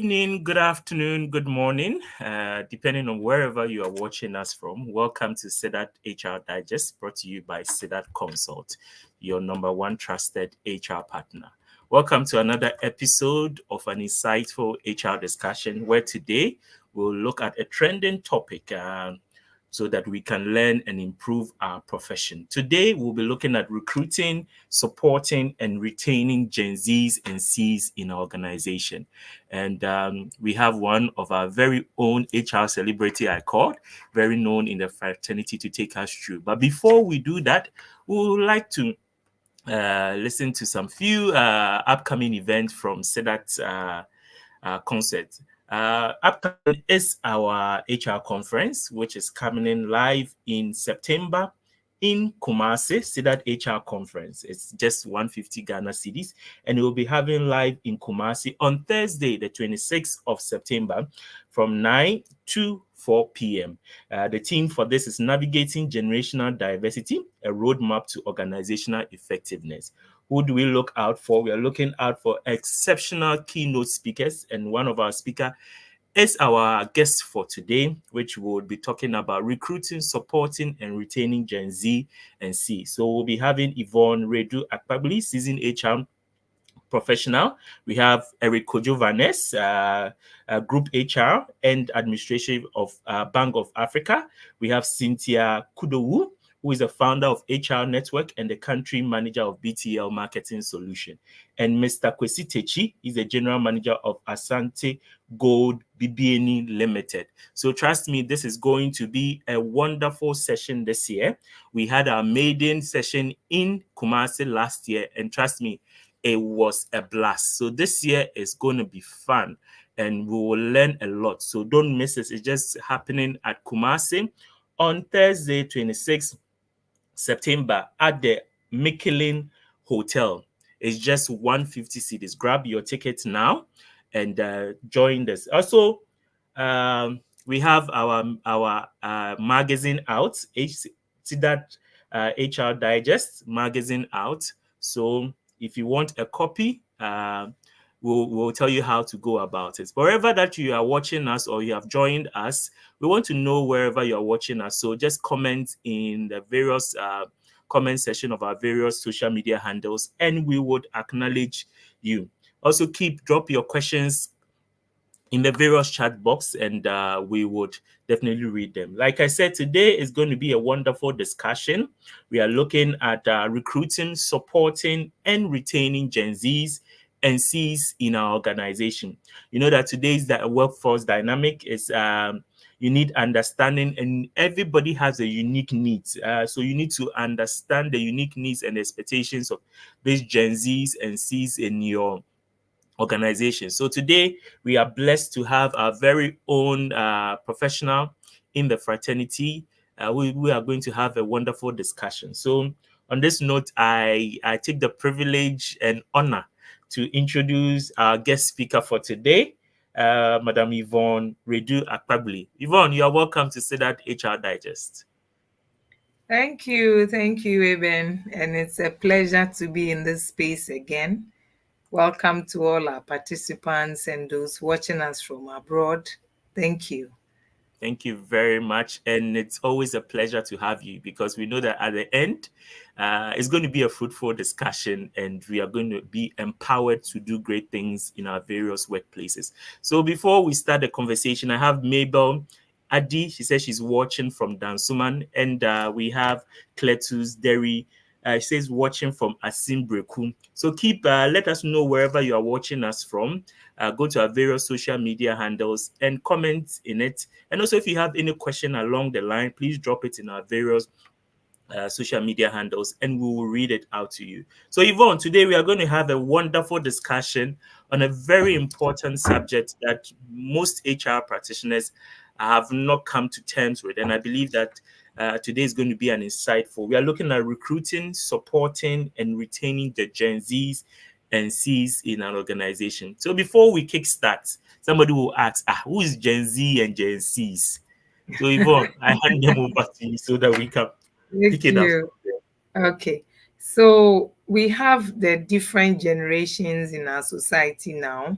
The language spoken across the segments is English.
evening, good afternoon, good morning, depending on wherever you are watching us from. Welcome to 𝐀𝐝𝐦𝐢𝐬𝐢 HR Digest, brought to you by 𝐀𝐝𝐴𝐷 Consult, your number one trusted HR partner. Welcome to another episode of an insightful HR discussion, where today we'll look at a trending topic so that we can learn and improve our profession. Today, we'll be looking at recruiting, supporting, and retaining Gen Zs and Cs in our organization. And we have one of our very own HR celebrity, I called, very known in the fraternity, to take us through. But before we do that, we would like to listen to some few upcoming events from 𝐀𝐝𝐴𝐷 concert. Upcoming is our HR conference, which is coming in live in September in Kumasi, 𝐀𝐝𝐴𝐷 HR conference. It's just 150 Ghana cedis, and it will be having live in Kumasi on Thursday, the 26th of September from 9 to 4 p.m. The theme for this is Navigating Generational Diversity, a Roadmap to Organizational Effectiveness. Who do we look out for? We are looking out for exceptional keynote speakers, and one of our speakers is our guest for today, which will be talking about recruiting, supporting, and retaining Gen Z and C. So we'll be having 𝐁𝐝𝐦𝐢𝐬𝐢𝐬𝐢𝐬𝐢 seasoned HR professional. We have 𝐁𝐝𝐦𝐢𝐬𝐢𝐬𝐢𝐬𝐢, Group HR and Administration of Bank of Africa. We have Cynthia Kudowu, who is the founder of HR Network and the country manager of BTL Marketing Solution. And Mr. 𝐀𝐝𝐦𝐢𝐬𝐢𝐬𝐢 Kwesi is the general manager of Asante Gold BBNE Limited. So trust me, this is going to be a wonderful session this year. We had our maiden session in Kumasi last year, and trust me, it was a blast. So this year is going to be fun, and we will learn a lot. So don't miss it. It's just happening at Kumasi on Thursday, 26th September at the Michelin Hotel. It's just 150 cedis. Grab your tickets now and join this. Also, we have our magazine out, 𝐀𝐝𝐴𝐷 HR Digest magazine out. So if you want a copy, we'll tell you how to go about it. Wherever that you are watching us or you have joined us, we want to know wherever you're watching us. So just comment in the various comment section of our various social media handles, and we would acknowledge you. Also, drop your questions in the various chat box, and we would definitely read them. Like I said, today is going to be a wonderful discussion. We are looking at recruiting, supporting, and retaining Gen Zs and Cs in our organization. You know that today's workforce dynamic is you need understanding, and everybody has a unique needs. So you need to understand the unique needs and expectations of these Gen Zs and Cs in your organization. So today we are blessed to have our very own professional in the fraternity. We are going to have a wonderful discussion. So on this note, I take the privilege and honor to introduce our guest speaker for today, Madam Yvonne Redu-Akpabli. Yvonne, you are welcome to 𝐀𝐝𝐴𝐷 HR Digest. Thank you, Eben, and it's a pleasure to be in this space again. Welcome to all our participants and those watching us from abroad. Thank you. Thank you very much. And it's always a pleasure to have you, because we know that at the end, it's going to be a fruitful discussion, and we are going to be empowered to do great things in our various workplaces. So before we start the conversation, I have Mabel Adi. She says she's watching from Dansuman. And we have Cletus Derry. She says watching from Asimbreku. So let us know wherever you are watching us from. Go to our various social media handles and comment in it. And also, if you have any question along the line, please drop it in our various social media handles, and we will read it out to you. So Yvonne, today we are going to have a wonderful discussion on a very important subject that most HR practitioners have not come to terms with. And I believe that today is going to be an insightful. We are looking at recruiting, supporting, and retaining the Gen Zs and Cs in an organization. So before we kickstart, somebody will ask, who is Gen Z and Gen Cs? So Yvonne, I hand them over to you so that we can pick it up. Okay. So we have the different generations in our society now,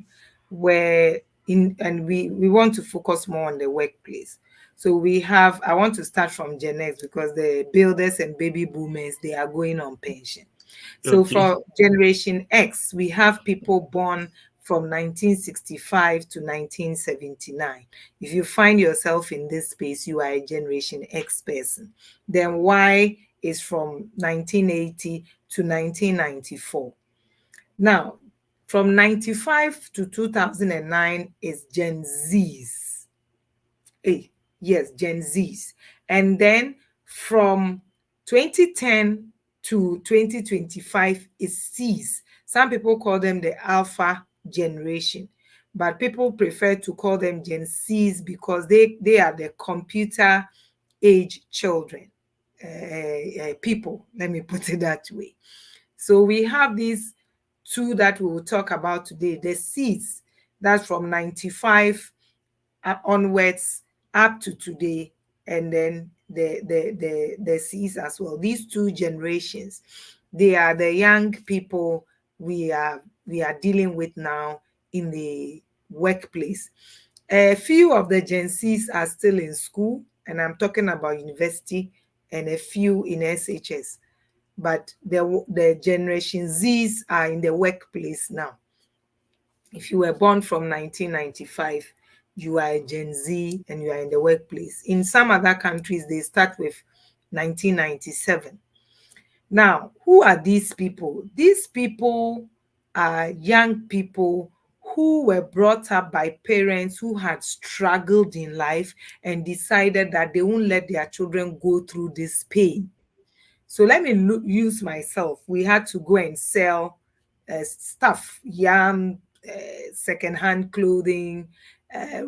where and we want to focus more on the workplace. So I want to start from Gen X because the builders and baby boomers, they are going on pension. So Okay. for Generation X, we have people born from 1965 to 1979. If you find yourself in this space, you are a Generation X person. Then Y is from 1980 to 1994. Now, from 95 to 2009 is Gen Zs. Yes, Gen Zs. And then from 2010 to 2025 is Cs. Some people call them the Alpha generation, but people prefer to call them Gen Cs because they are the computer age children, people. Let me put it that way. So we have these two that we will talk about today. The Cs, that's from 95 onwards up to today, and then the Cs as well. These two generations, they are the young people we are dealing with now in the workplace. A few of the Gen Cs are still in school, and I'm talking about university, and a few in SHS. But the Generation Zs are in the workplace now. If you were born from 1995, you are a Gen Z and you are in the workplace. In some other countries, they start with 1997. Now, who are these people? These people are young people who were brought up by parents who had struggled in life and decided that they won't let their children go through this pain. So let me use myself. We had to go and sell stuff, yam, secondhand clothing,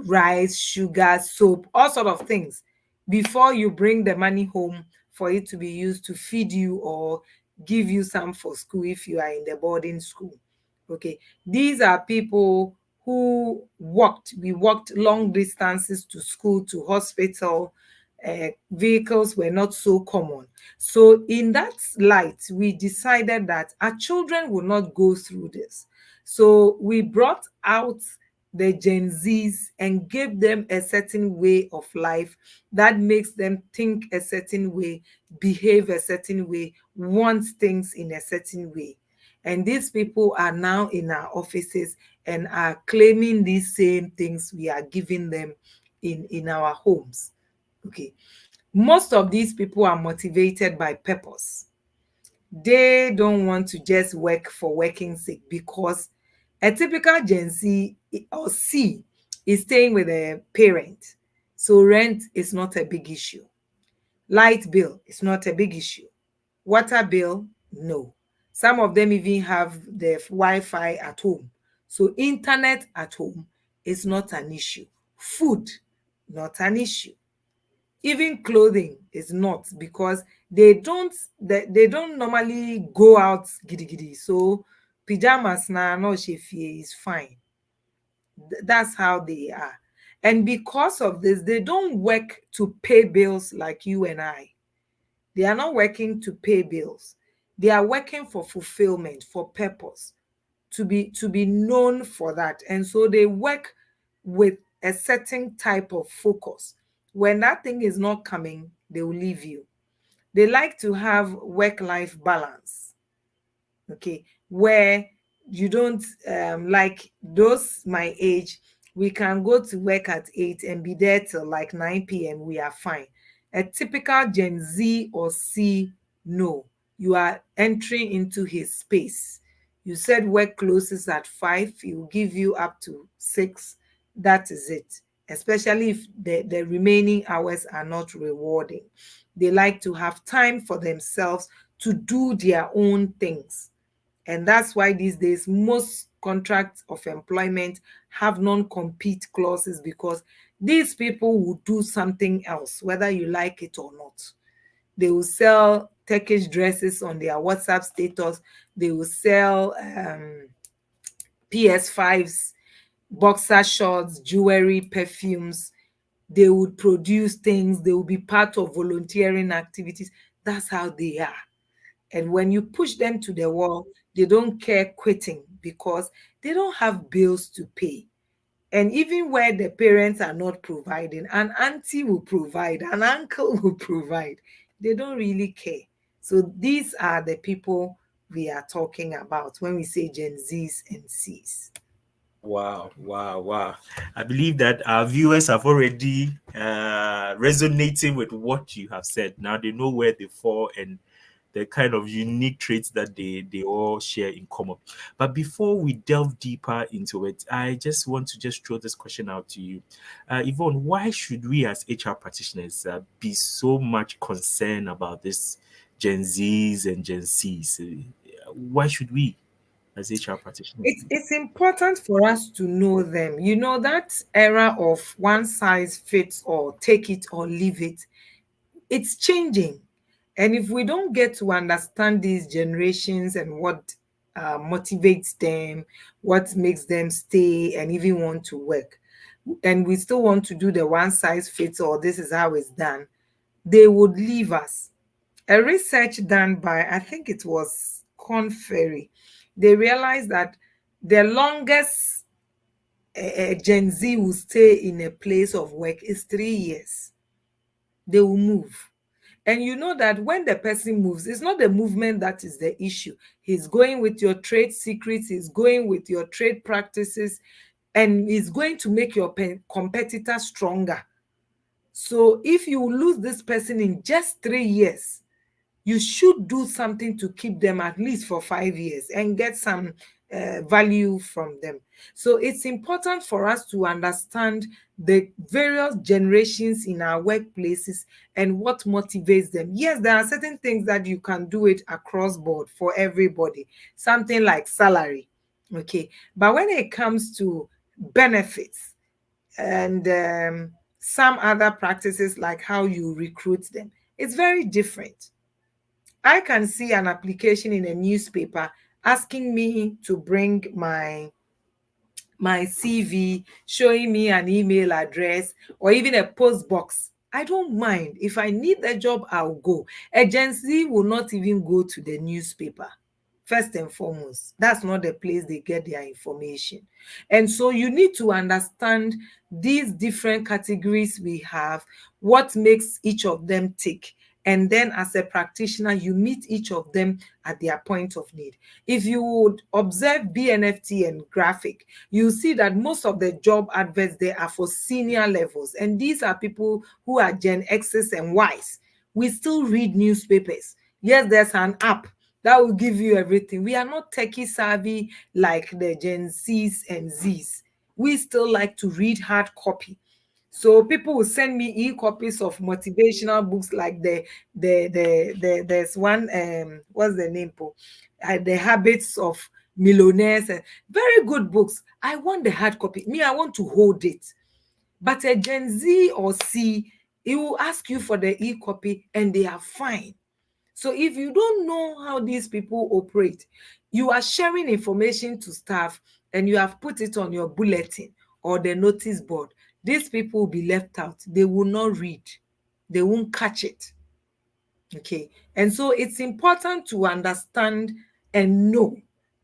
rice, sugar, soap, all sort of things before you bring the money home for it to be used to feed you or give you some for school if you are in the boarding school. Okay, these are people who walked. We walked long distances to school, to hospital. Vehicles were not so common. So, in that light, we decided that our children will not go through this. So, we brought out the Gen Zs and gave them a certain way of life that makes them think a certain way, behave a certain way, want things in a certain way. And these people are now in our offices and are claiming these same things we are giving them in our homes. Okay. Most of these people are motivated by purpose. They don't want to just work for working sake, because a typical Gen Z or C is staying with a parent. So rent is not a big issue. Light bill is not a big issue. Water bill, no. Some of them even have the Wi-Fi at home. So internet at home is not an issue. Food, not an issue. Even clothing is not, because they don't normally go out giddy giddy. So pajamas na no shefie is fine. That's how they are. And because of this, they don't work to pay bills like you and I. They are not working to pay bills. They are working for fulfillment, for purpose, to be known for that. And so they work with a certain type of focus. When that thing is not coming, they will leave you. They like to have work-life balance, okay, where you don't, like those my age, we can go to work at 8 and be there till like 9 p.m. We are fine. A typical Gen Z or C, no, you are entering into his space. You said work closes at 5, he will give you up to 6. That is it. Especially if the remaining hours are not rewarding. They like to have time for themselves to do their own things. And that's why these days most contracts of employment have non-compete clauses, because these people will do something else, whether you like it or not. They will sell Turkish dresses on their WhatsApp status. They will sell PS5s, boxer shorts, jewelry, perfumes. They would produce things. They will be part of volunteering activities. That's how they are. And when you push them to the wall, they don't care quitting, because they don't have bills to pay. And even where the parents are not providing, an auntie will provide, an uncle will provide. They don't really care. So these are the people we are talking about when we say Gen Zs and Cs. Wow, wow, wow. I believe that our viewers have already resonating with what you have said. Now they know where they fall and the kind of unique traits that they all share in common. But before we delve deeper into it, I just want to just throw this question out to you. Yvonne, why should we as HR practitioners be so much concerned about this Gen Zs and Gen Cs? Why should we as HR practitioners? It's important for us to know them. You know, that era of one size fits all, take it or leave it, it's changing. And if we don't get to understand these generations and what motivates them, what makes them stay and even want to work, and we still want to do the one size fits all, this is how it's done, they would leave us. A research done by, I think it was Conferry, they realized that the longest a Gen Z will stay in a place of work is 3 years. They will move. And you know that when the person moves, it's not the movement that is the issue. He's going with your trade secrets, he's going with your trade practices, and he's going to make your competitor stronger. So if you lose this person in just 3 years, you should do something to keep them at least for 5 years and get some value from them. So it's important for us to understand the various generations in our workplaces and what motivates them. Yes, there are certain things that you can do it across board for everybody, something like salary. Okay. But when it comes to benefits and some other practices like how you recruit them, it's very different. I can see an application in a newspaper asking me to bring my CV, showing me an email address or even a post box. I don't mind. If I need the job, I'll go. Agency will not even go to the newspaper. First and foremost, that's not the place they get their information. And so you need to understand these different categories we have, what makes each of them tick. And then as a practitioner, you meet each of them at their point of need. If you would observe BNFT and graphic, you see that most of the job adverts there are for senior levels. And these are people who are Gen X's and Y's. We still read newspapers. Yes, there's an app that will give you everything. We are not techie savvy like the Gen C's and Z's. We still like to read hard copy. So people will send me e-copies of motivational books like there's one what's the name, po? The Habits of Millionaires, and very good books. I want the hard copy. Me, I want to hold it. But a Gen Z or C, it will ask you for the e-copy and they are fine. So if you don't know how these people operate, you are sharing information to staff and you have put it on your bulletin or the notice board. These people will be left out. They will not read. They won't catch it. Okay. And so it's important to understand and know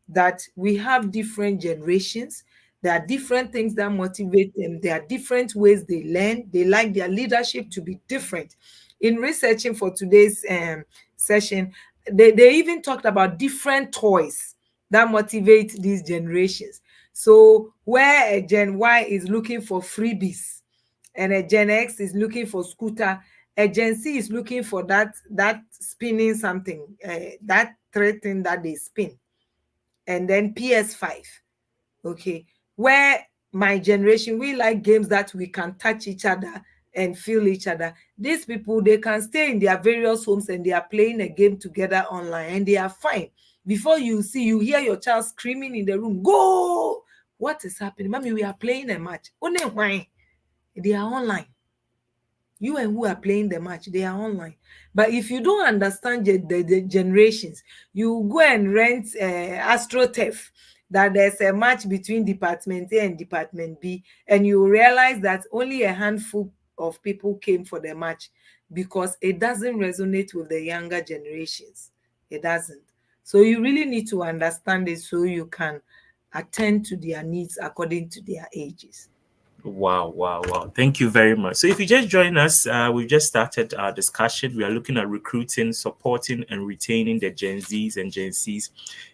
that we have different generations. There are different things that motivate them. There are different ways they learn. They like their leadership to be different. In researching for today's session, they even talked about different toys that motivate these generations. So where a Gen Y is looking for freebies and a Gen X is looking for scooter, a Gen Z is looking for that spinning something, that three thing that they spin, and then PS5. Okay, where my generation, we like games that we can touch each other and feel each other. These people, they can stay in their various homes and they are playing a game together online and they are fine. Before you see, you hear your child screaming in the room, go! What is happening? Mommy, we are playing a match. Only why? They are online. You and who are playing the match, they are online. But if you don't understand the generations, you go and rent AstroTurf, that there's a match between Department A and Department B, and you realize that only a handful of people came for the match because it doesn't resonate with the younger generations. It doesn't. So you really need to understand it so you can attend to their needs according to their ages. Wow, wow, wow. Thank you very much. So, if you just join us, we've just started our discussion. We are looking at recruiting, supporting, and retaining the Gen Zs and Gen Cs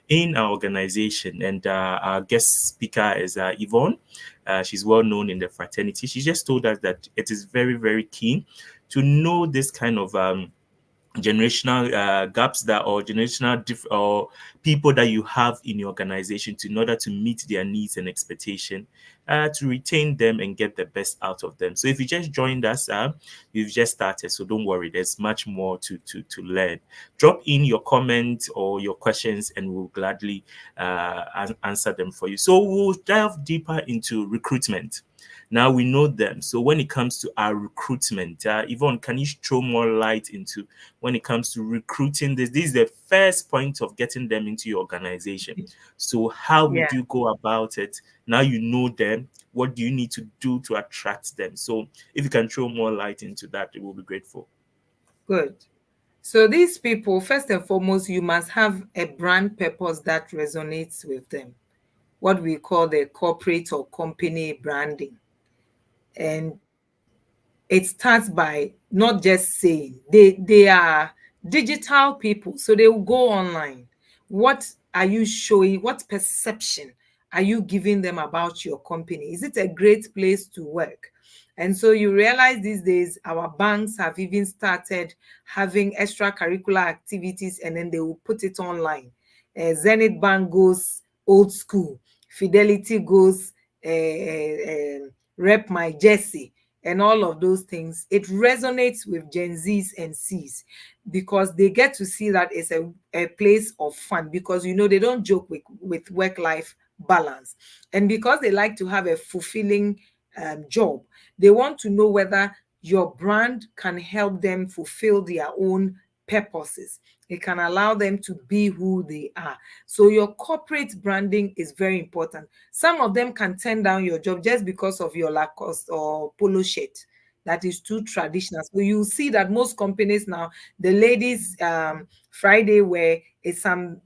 in our organization. And our guest speaker is Yvonne. She's well known in the fraternity. She just told us that it is very, very key to know this kind of generational gaps that or generational or people that you have in your organization in order to meet their needs and expectation, to retain them and get the best out of them. So if you just joined us, we've just started, so don't worry, there's much more to learn. Drop in your comments or your questions and we'll gladly answer them for you. So we'll dive deeper into recruitment. Now we know them. So when it comes to our recruitment, Yvonne, can you throw more light into when it comes to recruiting this is the first point of getting them into your organization. So how would Yeah, you go about it? Now you know them. What do you need to do to attract them? So if you can throw more light into that, it will be grateful. good. So these people, first and foremost, you must have a brand purpose that resonates with them, what we call the corporate or company branding. And it starts by not just saying they are digital people, so they will go online. What are you showing? What perception are you giving them about your company? Is it a great place to work? And so you realize these days our banks have even started having extracurricular activities, and then they will put it online. Zenith Bank goes old school, Fidelity goes rep my jersey, and all of those things. It resonates with Gen Zs and Cs because they get to see that it's a place of fun, because they don't joke with work-life balance. And because they like to have a fulfilling job, they want to know whether your brand can help them fulfill their own purposes. It can allow them to be who they are. So your corporate branding is very important. Some of them can turn down your job just because of your Lacoste or polo shirt that is too traditional. So you see that most companies now, the ladies Friday wear is some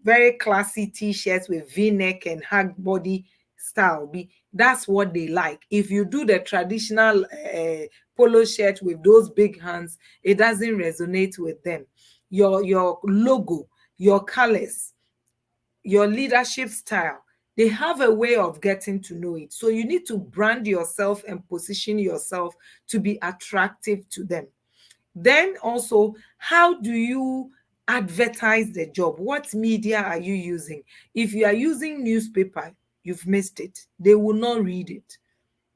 very classy t-shirts with v-neck and hug body style. That's what they like. If you do the traditional polo shirt with those big hands, it doesn't resonate with them. Your logo, your colors, your leadership style, they have a way of getting to know it. So you need to brand yourself and position yourself to be attractive to them. Then also, how do you advertise the job? What media are you using? If you are using newspaper, you've missed it. They will not read it.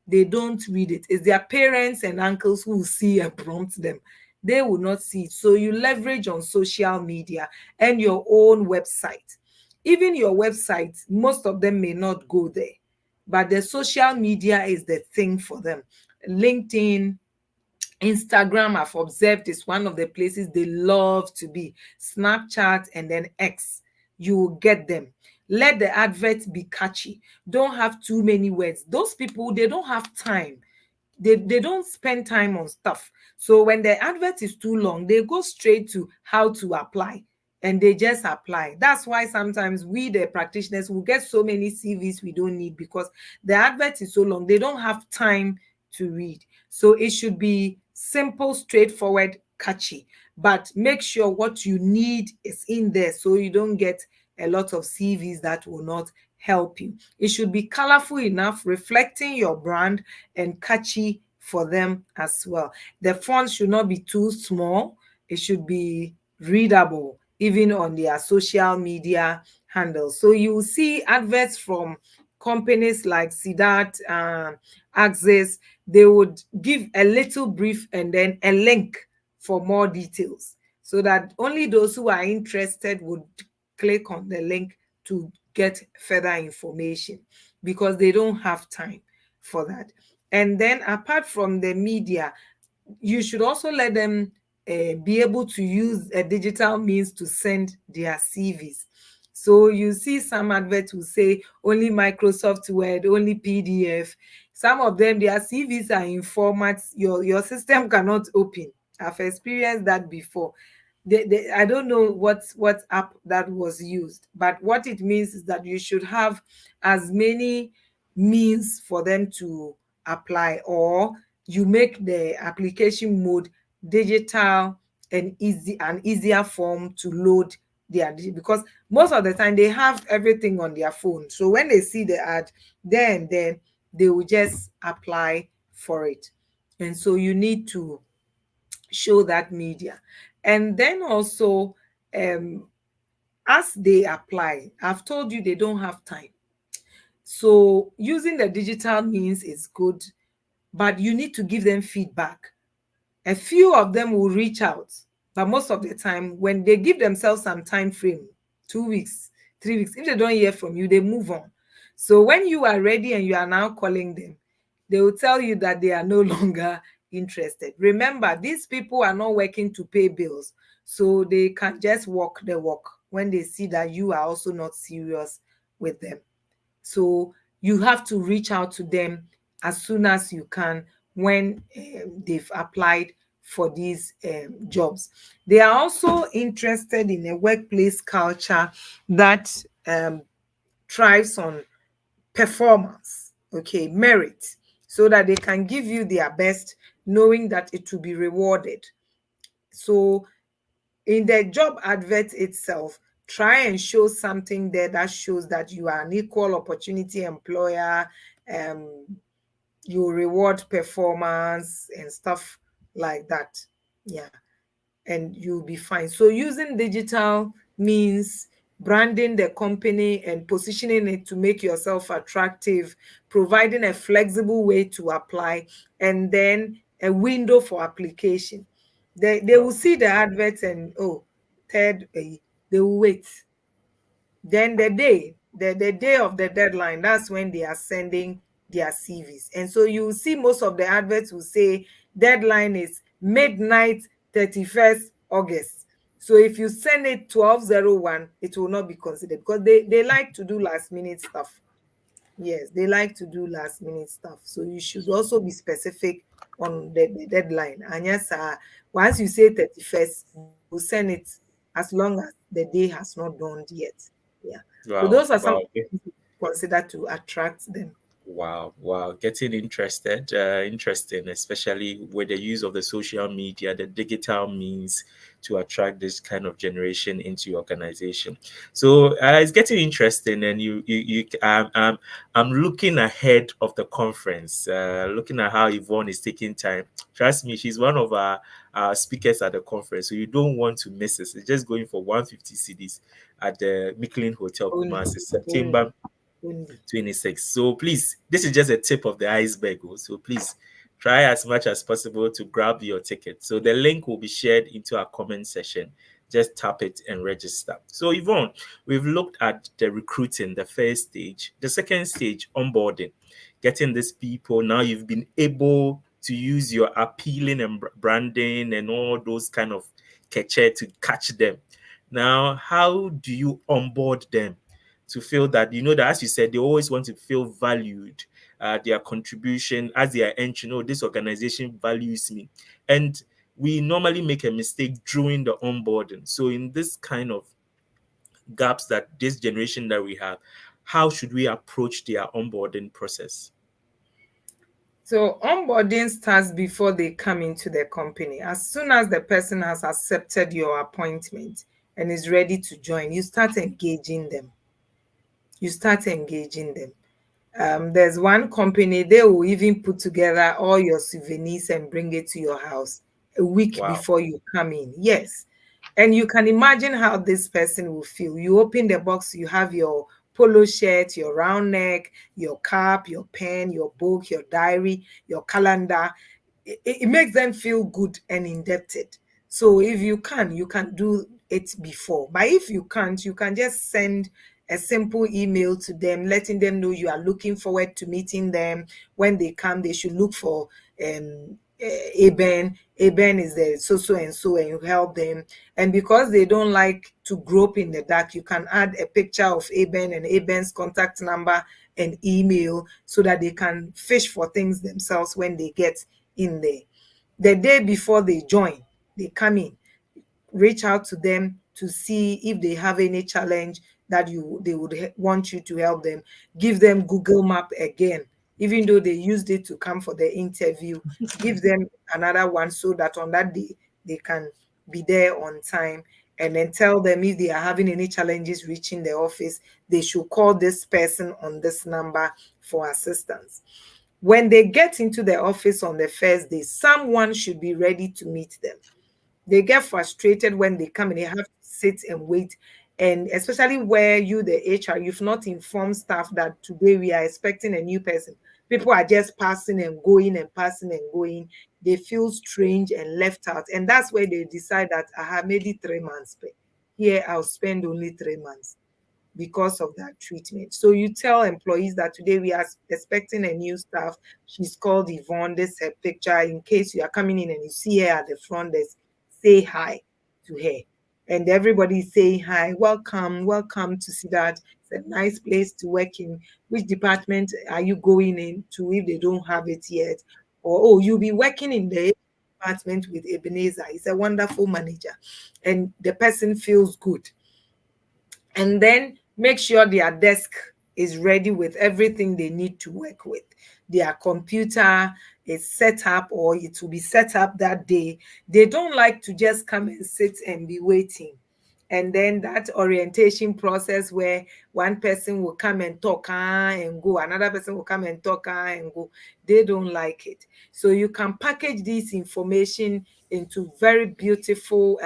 They don't read it. It's their parents and uncles who will see and prompt them. They will not see it. So you leverage on social media and your own website. Even your website, most of them may not go there, but the social media is the thing for them. LinkedIn, Instagram, I've observed, is one of the places they love to be. Snapchat and then X, you will get them. Let the advert be catchy. Don't have too many words. Those people, they don't have time. They don't spend time on stuff. So when the advert is too long, they go straight to how to apply, and they just apply. That's why sometimes we, the practitioners, will get so many CVs we don't need, because the advert is so long. They don't have time to read. So it should be simple, straightforward, catchy, but make sure what you need is in there so you don't get a lot of CVs that will not help you. It should be colorful enough, reflecting your brand, and catchy for them as well. The font should not be too small. It should be readable, even on their social media handles. So you will see adverts from companies like Sidat, Axis. They would give a little brief and then a link for more details, so that only those who are interested would click on the link to get further information, because they don't have time for that. And then apart from the media, you should also let them be able to use a digital means to send their CVs. So you see some adverts will say only Microsoft Word, only PDF. Some of them, their CVs are in formats your system cannot open. I've experienced that before. I don't know what app that was used, but what it means is that you should have as many means for them to apply, or you make the application mode digital and easy, an easier form to load because most of the time they have everything on their phone. So when they see the ad, then they will just apply for it. And so you need to show that media. And then also, um, as they apply, I've told you they don't have time. So using the digital means is good, but you need to give them feedback. A few of them will reach out, but most of the time, when they give themselves some time frame, 2 weeks, 3 weeks, if they don't hear from you, they move on. So when you are ready and you are now calling them, they will tell you that they are no longer interested. Remember, these people are not working to pay bills, so they can just walk the walk when they see that you are also not serious with them. So you have to reach out to them as soon as you can when they've applied for these jobs. They are also interested in a workplace culture that thrives on performance, okay, merit, so that they can give you their best, knowing that it will be rewarded. So in the job advert itself, try and show something there that shows that you are an equal opportunity employer. um you reward performance and stuff like that. Yeah, and you'll be fine. So using digital means branding the company and positioning it to make yourself attractive, providing a flexible way to apply, and then a window for application. They will see the adverts and, oh, third, they will wait. Then the day of the deadline, that's when they are sending their CVs. And so you see most of the adverts will say deadline is midnight 31st August. So if you send it 12:01, it will not be considered because they like to do last minute stuff. Yes, they like to do last minute stuff. So you should also be specific on the deadline. And yes, once you say 31st, they will send it as long as the day has not dawned yet. Yeah. So Wow, those are some wow. things to consider to attract them. Wow, wow, getting interested, interesting, especially with the use of the social media, the digital means to attract this kind of generation into your organization. So it's getting interesting, and I'm looking ahead of the conference, looking at how Yvonne is taking time. Trust me, she's one of our speakers at the conference, so you don't want to miss it. It's just going for 150 CDs at the Michelin Hotel, Only, Kumasi, September only, only. 26. So please, this is just a tip of the iceberg. So please try as much as possible to grab your ticket. So the link will be shared into our comment section. Just tap it and register. So Yvonne, we've looked at the recruiting, the first stage. The second stage, onboarding, getting these people. Now you've been able to use your appealing and branding and all those kind of 𝐀𝐝𝐬 to catch them. Now, how do you onboard them to feel that, that, as you said, they always want to feel valued, their contribution as they are entering, this organization values me. And we normally make a mistake during the onboarding. So in this kind of gaps that this generation that we have, how should we approach their onboarding process? So onboarding starts before they come into the company. As soon as the person has accepted your appointment and is ready to join, you start engaging them. You start engaging them. There's one company, they will even put together all your souvenirs and bring it to your house a week Wow. before you come in. Yes. And you can imagine how this person will feel. You open the box, you have your polo shirt, your round neck, your cap, your pen, your book, your diary, your calendar. It makes them feel good and indebted. So if you can do it before. But if you can't, you can just send a simple email to them, letting them know you are looking forward to meeting them. When they come, they should look for Aben. Aben is the so and so, and you help them. And because they don't like to grope in the dark, you can add a picture of Aben and Aben's contact number and email so that they can fish for things themselves when they get in there. The day before they join, they come in, reach out to them to see if they have any challenge that they would want you to help them. Give them Google Map again even though they used it to come for the interview. Give them another one so that on that day they can be there on time. And then tell them if they are having any challenges reaching the office, they should call this person on this number for assistance. When they get into the office on the first day, someone should be ready to meet them. They get frustrated when they come and they have to sit and wait. And especially where you, the HR, you've not informed staff that today we are expecting a new person. People are just passing and going and passing and going. They feel strange and left out. And that's where they decide that I have made it 3 months. But here I'll spend only 3 months because of that treatment. So you tell employees that today we are expecting a new staff. She's called Yvonne. This is her picture. In case you are coming in and you see her at the front desk, say hi to her. And everybody is saying hi, welcome, welcome to see that. It's a nice place to work in. Which department are you going into if they don't have it yet? Or, oh, you'll be working in the department with Ebenezer. He's a wonderful manager. And the person feels good. And then make sure their desk is ready with everything they need to work with. Their computer is set up, or it will be set up that day. They don't like to just come and sit and be waiting. And then that orientation process where one person will come and talk and go, another person will come and talk and go. They don't like it. So you can package this information into very beautiful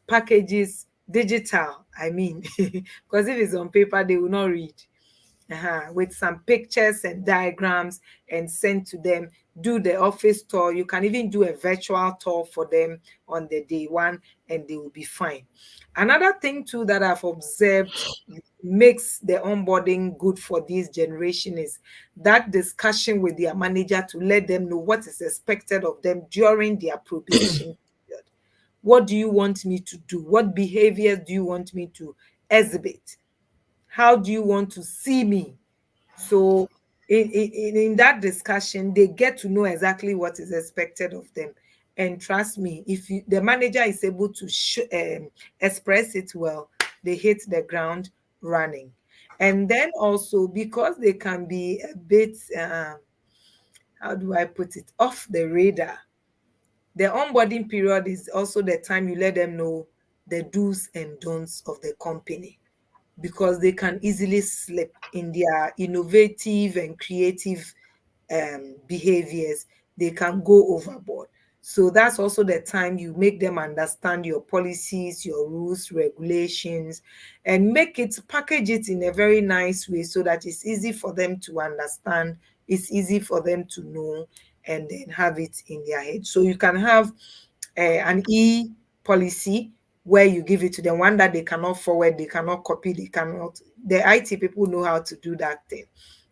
packages, digital, I mean, because if it's on paper, they will not read. With some pictures and diagrams and send to them. Do the office tour. You can even do a virtual tour for them on the day one, and they will be fine. Another thing too that I've observed makes the onboarding good for this generation is that discussion with their manager to let them know what is expected of them during their probation period. What do you want me to do? What behaviors do you want me to exhibit? How do you want to see me? So in that discussion, they get to know exactly what is expected of them. And trust me, if the manager is able to express it well, they hit the ground running. And then also, because they can be a bit, how do I put it, off the radar, the onboarding period is also the time you let them know the do's and don'ts of the company, because they can easily slip in their innovative and creative behaviors. They can go overboard. So that's also the time you make them understand your policies, your rules, regulations, and make it, package it in a very nice way so that it's easy for them to understand, it's easy for them to know, and then have it in their head. So you can have an policy where you give it to them, one that they cannot forward, they cannot copy, they cannot. The IT people know how to do that thing,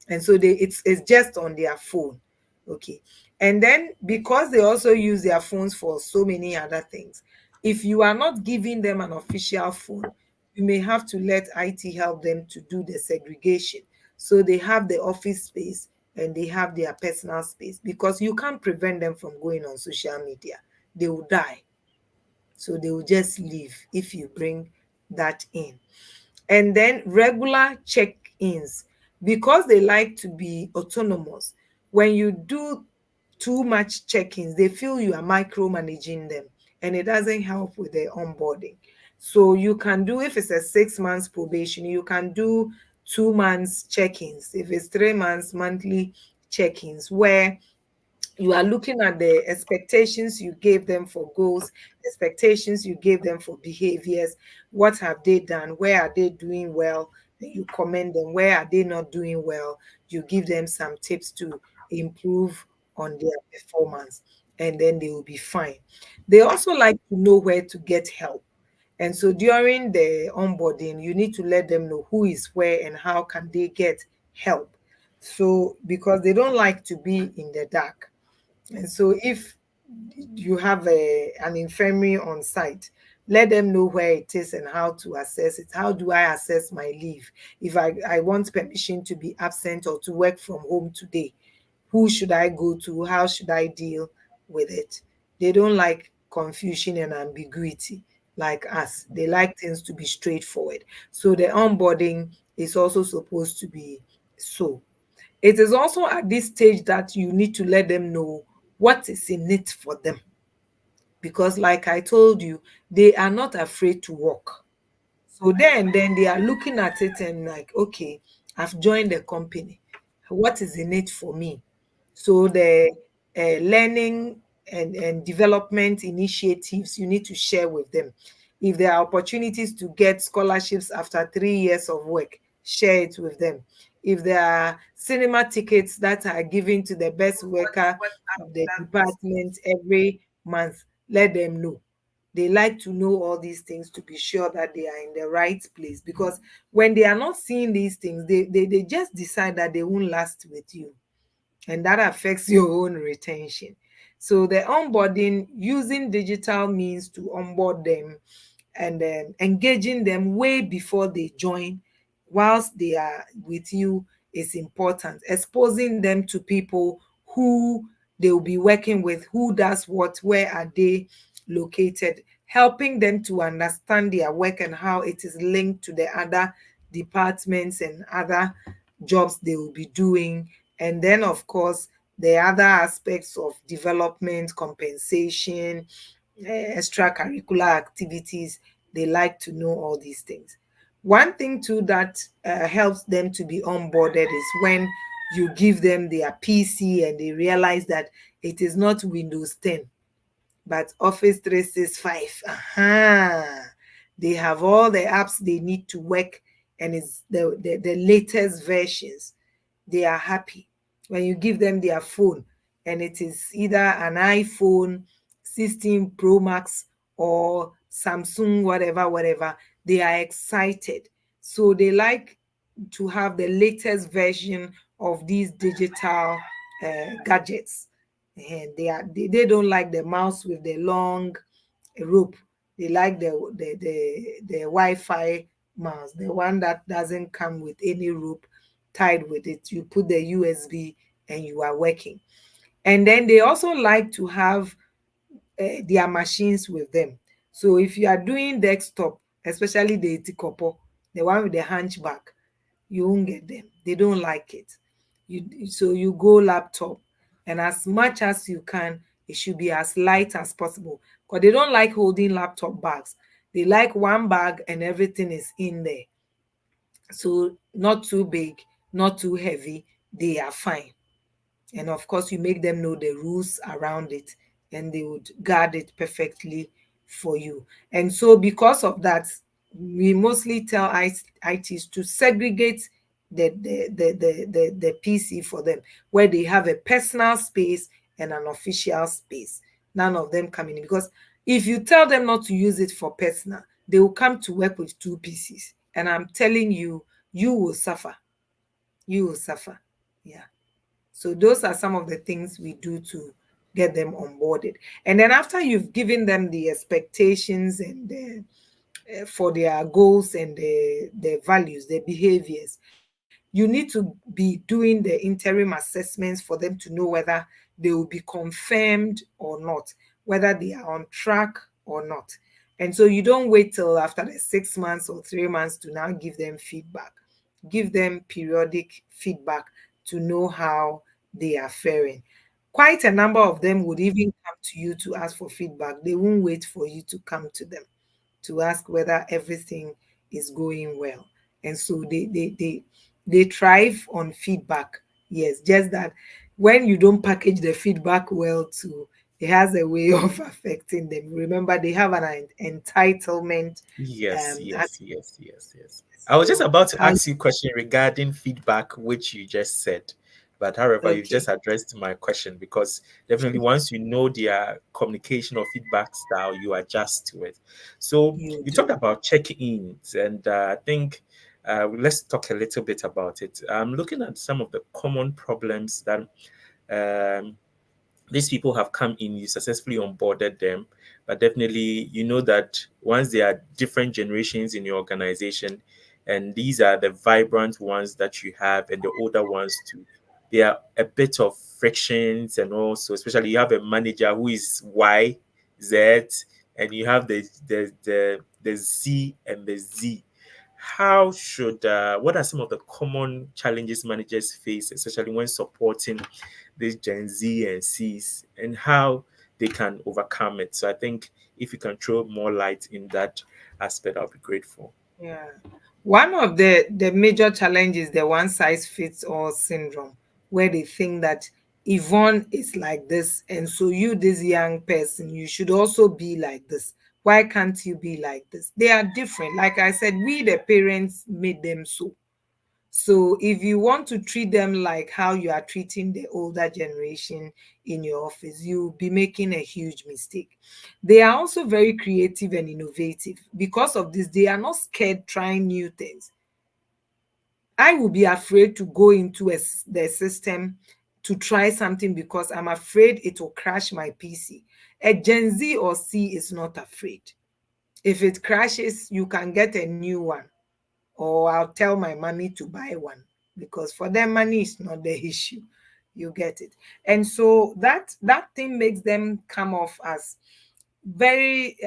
and so it's just on their phone. Okay. And then because they also use their phones for so many other things, if you are not giving them an official phone, you may have to let IT help them to do the segregation. So they have the office space and they have their personal space, because you can't prevent them from going on social media. They will die. So they will just leave if you bring that in. And then regular check-ins, because they like to be autonomous. When you do too much check-ins, they feel you are micromanaging them, and it doesn't help with their onboarding. So you can do, if it's a 6 months probation, you can do 2 months check-ins. If it's 3 months, monthly check-ins, where you are looking at the expectations you gave them for goals, expectations you gave them for behaviors. What have they done? Where are they doing well? Then you commend them. Where are they not doing well? You give them some tips to improve on their performance, and then they will be fine. They also like to know where to get help. And so during the onboarding, you need to let them know who is where and how can they get help. So because they don't like to be in the dark. And so if you have an infirmary on site, let them know where it is and how to assess it. How do I assess my leave? If I want permission to be absent or to work from home today, who should I go to? How should I deal with it? They don't like confusion and ambiguity like us. They like things to be straightforward. So the onboarding is also supposed to be so. It is also at this stage that you need to let them know what is in it for them. Because, like I told you, they are not afraid to work. So then they are looking at it and like, okay, I've joined the company. What is in it for me? So the learning and development initiatives you need to share with them. If there are opportunities to get scholarships after 3 years of work, share it with them. If there are cinema tickets that are given to the best worker of the department every month, let them know. They like to know all these things to be sure that they are in the right place, because when they are not seeing these things, they just decide that they won't last with you, and that affects your own retention. So the onboarding, using digital means to onboard them, and engaging them way before they join whilst they are with you, is important. Exposing them to people who they will be working with, who does what, where are they located, helping them to understand their work and how it is linked to the other departments and other jobs they will be doing. And then, of course, the other aspects of development, compensation, extracurricular activities, they like to know all these things. One thing too that helps them to be onboarded is when you give them their PC and they realize that it is not Windows 10 but Office 365. They have all the apps they need to work, and it's the latest versions. They are happy. When you give them their phone and it is either an iPhone 16 Pro Max or Samsung, whatever, they are excited. So they like to have the latest version of these digital gadgets. And they don't like the mouse with the long rope. They like the Wi-Fi mouse, the one that doesn't come with any rope tied with it. You put the USB and you are working. And then they also like to have their machines with them. So if you are doing desktop, especially the Etikopo, the one with the hunchback, you won't get them. They don't like it. So you go laptop, and as much as you can, it should be as light as possible, because they don't like holding laptop bags. They like one bag and everything is in there. So not too big, not too heavy. They are fine. And of course, you make them know the rules around it, and they would guard it perfectly for you. And so because of that, we mostly tell ITs to segregate the PC for them, where they have a personal space and an official space. None of them coming in, because if you tell them not to use it for personal, they will come to work with two PCs, and I'm telling you, you will suffer. You will suffer. Yeah. So those are some of the things we do to get them onboarded. And then after you've given them the expectations and for their goals and their values, their behaviors, you need to be doing the interim assessments for them to know whether they will be confirmed or not, whether they are on track or not. And so you don't wait till after the 6 months or 3 months to now give them feedback. Give them periodic feedback to know how they are faring. Quite a number of them would even come to you to ask for feedback. They won't wait for you to come to them to ask whether everything is going well. And so they thrive on feedback. Yes, just that when you don't package the feedback well too, it has a way of affecting them. Remember, they have an entitlement. Yes, At, yes, yes, yes, yes. I was just so about to how ask you a question regarding feedback, which you just said. But however, you've okay, just addressed my question, because definitely once you know their communication or feedback style, you adjust to it. So you you do. talked about check-ins, and I think let's talk a little bit about it. I'm looking at some of the common problems that um, these people have come in, you successfully onboarded them, but definitely you know that once there are different generations in your organization, and these are the vibrant ones that you have and the older ones too, there are a bit of frictions. And also, especially, you have a manager who is Y, Z, and you have the Z and the Z. how should what are some of the common challenges managers face, especially when supporting these Gen Z and Cs, and how they can overcome it? So I think if you can throw more light in that aspect, I'll be grateful. Yeah. One of the major challenges is the one size fits all syndrome, where they think that Yvonne is like this, and so you, this young person, you should also be like this. Why can't you be like this? They are different. Like I said, we the parents made them so. So if you want to treat them like how you are treating the older generation in your office, you'll be making a huge mistake. They are also very creative and innovative. Because of this, they are not scared trying new things. I will be afraid to go into the system to try something because I'm afraid it will crash my PC. A Gen Z or C is not afraid. If it crashes, you can get a new one, or I'll tell my mommy to buy one, because for them money is not the issue. You get it. And so that thing makes them come off as very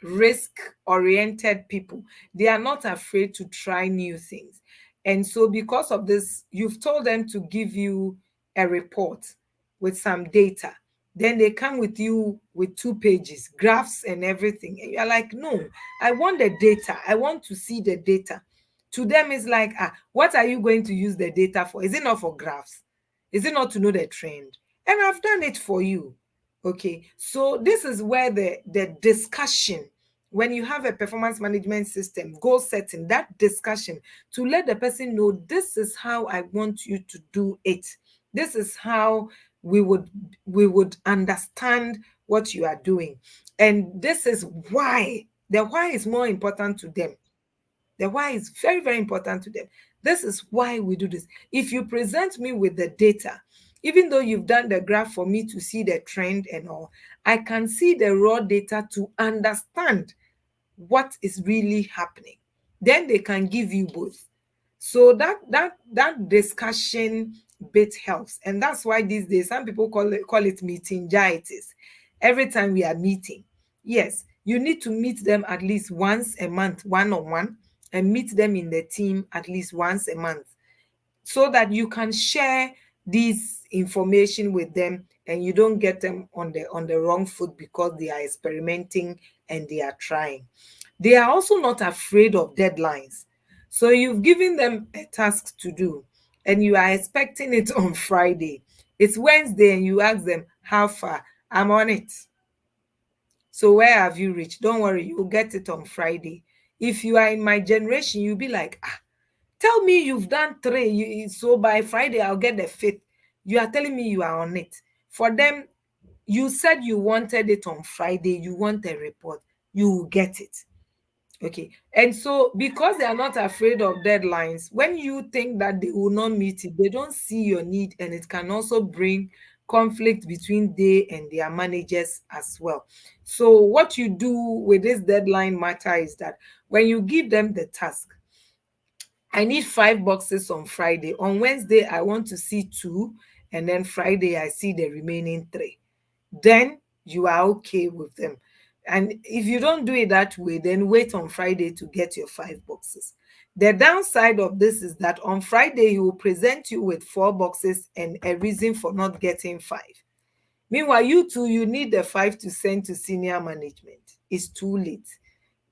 risk oriented people. They are not afraid to try new things. And so because of this, you've told them to give you a report with some data, then they come with you with 2 pages, graphs and everything, and you're like, no, I want the data, I want to see the data. To them it's like, what are you going to use the data for? Is it not for graphs? Is it not to know the trend? And I've done it for you. Okay, so this is where the discussion, when you have a performance management system, goal setting, that discussion to let the person know, this is how I want you to do it. This is how we would understand what you are doing. And this is why. The why is more important to them. The why is very, very important to them. This is why we do this. If you present me with the data, even though you've done the graph for me to see the trend and all, I can see the raw data to understand what is really happening. Then they can give you both. So that discussion bit helps. And that's why these days some people call it meetingitis. Every time we are meeting, yes, you need to meet them at least once a month, one on one, and meet them in the team at least once a month, so that you can share this information with them and you don't get them on the wrong foot because they are experimenting and they are trying. They are also not afraid of deadlines. So you've given them a task to do and you are expecting it on Friday. It's Wednesday and you ask them, how far? I'm on it. So where have you reached? Don't worry, you'll get it on Friday. If you are in my generation, you'll be like, tell me you've done three, so by Friday I'll get the fifth. You are telling me you are on it. For them, you said you wanted it on Friday, you want a report, you will get it. Okay. And so because they are not afraid of deadlines, when you think that they will not meet it, they don't see your need, and it can also bring conflict between they and their managers as well. So what you do with this deadline matter is that when you give them the task, I need 5 boxes on Friday. On Wednesday, I want to see 2, and then Friday, I see the remaining 3. Then you are okay with them. And if you don't do it that way, then wait on Friday to get your 5 boxes. The downside of this is that on Friday, he will present you with 4 boxes and a reason for not getting 5. Meanwhile, you two, you need the 5 to send to senior management. It's too late.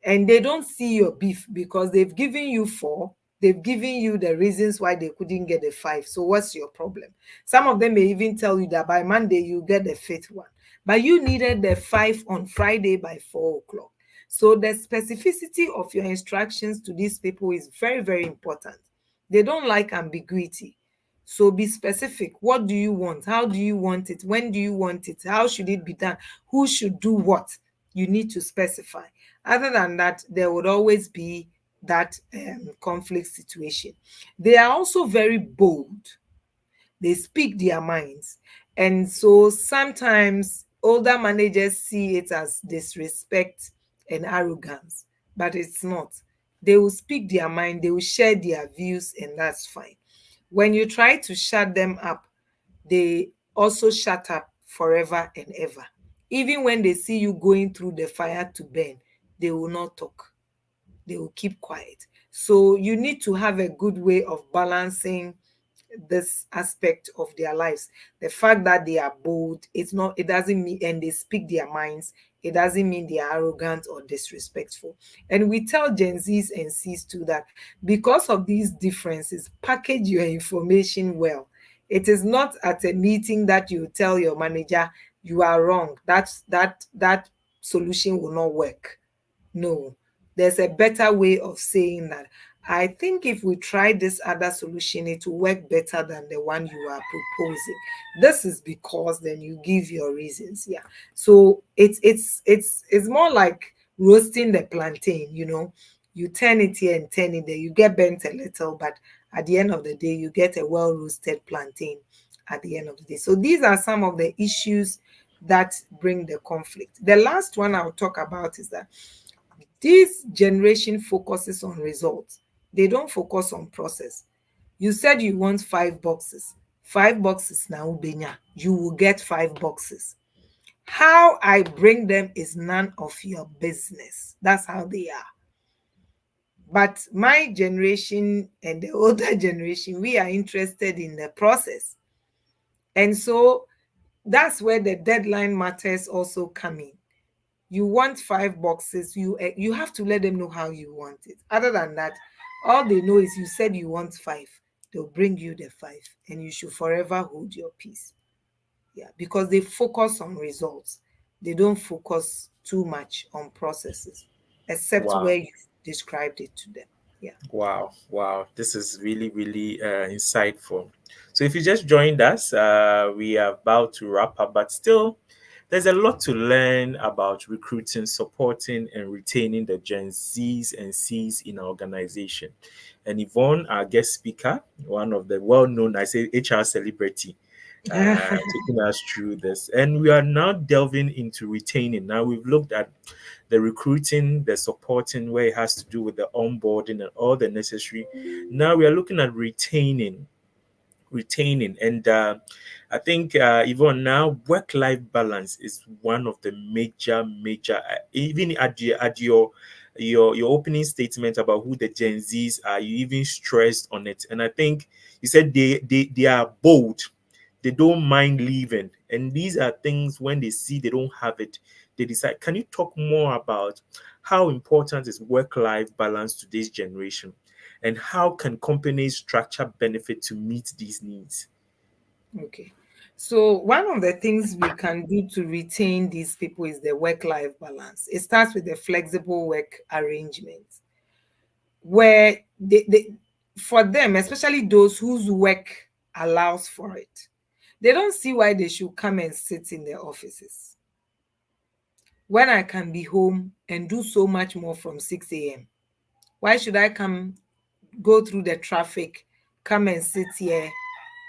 And they don't see your beef because they've given you 4. They've given you the reasons why they couldn't get the 5. So what's your problem? Some of them may even tell you that by Monday you get the 5th one, but you needed the 5 on Friday by 4 o'clock. So the specificity of your instructions to these people is very, very important. They don't like ambiguity. So be specific. What do you want? How do you want it? When do you want it? How should it be done? Who should do what? You need to specify. Other than that, there would always be that conflict situation. They are also very bold. They speak their minds. And so sometimes older managers see it as disrespect and arrogance, but it's not. They will speak their mind, they will share their views, and that's fine. When you try to shut them up, they also shut up forever and ever. Even when they see you going through the fire to burn, they will not talk. They will keep quiet. So you need to have a good way of balancing this aspect of their lives. The fact that they are bold, it doesn't mean, and they speak their minds, it doesn't mean they are arrogant or disrespectful. And we tell Gen Zs and Cs too that because of these differences, package your information well. It is not at a meeting that you tell your manager you are wrong. That solution will not work. No, there's a better way of saying that. I think if we try this other solution, it will work better than the one you are proposing. This is because then you give your reasons. Yeah. So it's more like roasting the plantain, you know. You turn it here and turn it there. You get bent a little, but at the end of the day, you get a well roasted plantain at the end of the day. So these are some of the issues that bring the conflict. The last one I'll talk about is that this generation focuses on results. They don't focus on process. You said you want 5 boxes. 5 boxes now, Benya. You will get 5 boxes. How I bring them is none of your business. That's how they are. But my generation and the older generation, we are interested in the process. And so that's where the deadline matters also come in. You want 5 boxes, you have to let them know how you want it. Other than that, all they know is you said you want 5. They'll bring you the 5, and you should forever hold your peace. Yeah, because they focus on results. They don't focus too much on processes, except Wow. where you described it to them. Yeah. Wow, wow, this is really, really insightful. So, if you just joined us, we are about to wrap up, but still, there's a lot to learn about recruiting, supporting, and retaining the Gen Zs and Cs in our organization. And Yvonne, our guest speaker, one of the well known, I say, HR celebrity, taking us through this. And we are now delving into retaining. Now, we've looked at the recruiting, the supporting, where it has to do with the onboarding and all the necessary. Now we are looking at retaining, and I think even now work-life balance is one of the major even at your opening statement about who the Gen Zs are, you even stressed on it, and I think you said they are bold, they don't mind leaving, and these are things when they see they don't have it, they decide. Can you talk more about how important is work-life balance to this generation, and how can companies structure benefit to meet these needs? Okay. So one of the things we can do to retain these people is the work-life balance. It starts with the flexible work arrangements, where they for them, especially those whose work allows for it, they don't see why they should come and sit in their offices when I can be home and do so much more from 6 a.m. Why should I go through the traffic, come and sit here,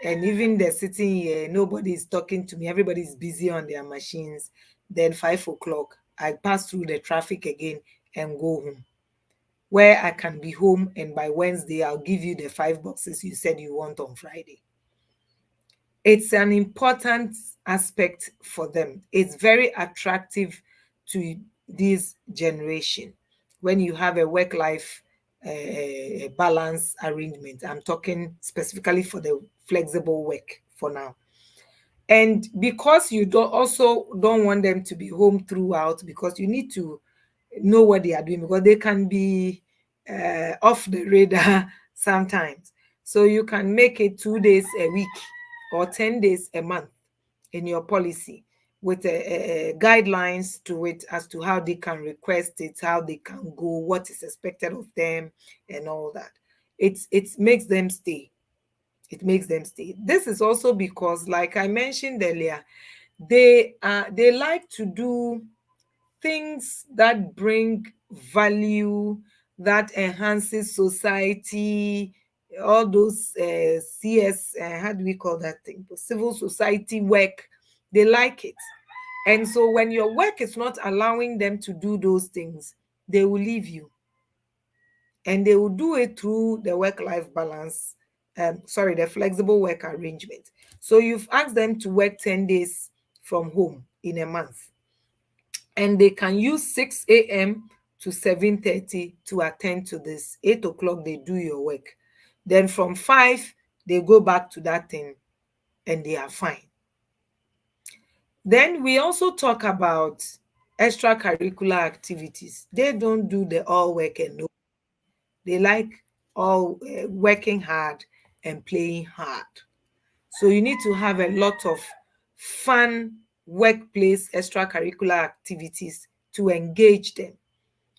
and even they're sitting here, nobody is talking to me, everybody's busy on their machines. Then 5 o'clock, I pass through the traffic again and go home, where I can be home, and by Wednesday, I'll give you the 5 boxes you said you want on Friday. It's an important aspect for them. It's very attractive to this generation when you have a work-life balance arrangement. I'm talking specifically for the flexible work for now. And because you don't want them to be home throughout, because you need to know what they are doing, because they can be off the radar sometimes. So you can make it 2 days a week or 10 days a month in your policy, with guidelines to it as to how they can request it, how they can go, what is expected of them, and all that. It makes them stay. It makes them stay. This is also because, like I mentioned earlier, they like to do things that bring value, that enhances society, all those CS, how do we call that thing? Civil society work. They like it. And so when your work is not allowing them to do those things, they will leave you. And they will do it through the work-life balance, the flexible work arrangement. So you've asked them to work 10 days from home in a month, and they can use 6 a.m. to 7:30 to attend to this. 8 o'clock, they do your work. Then from 5, they go back to that thing and they are fine. Then we also talk about extracurricular activities. They don't do the all work and no. They like all working hard and playing hard. So you need to have a lot of fun workplace extracurricular activities to engage them.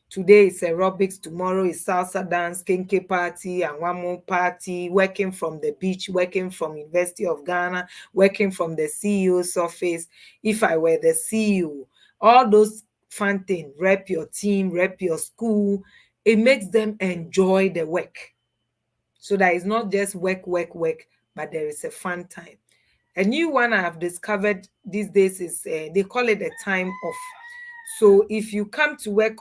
Today is aerobics, tomorrow is salsa dance, 𝐀𝐝𝐬𝐢𝐬𝐬𝐢𝐨 and one more party, working from the beach, working from University of Ghana, working from the CEO's office. If I were the CEO, all those fun things, rep your team, rep your school, it makes them enjoy the work. So that it's not just work, work, work, but there is a fun time. A new one I have discovered these days is they call it a time off. So if you come to work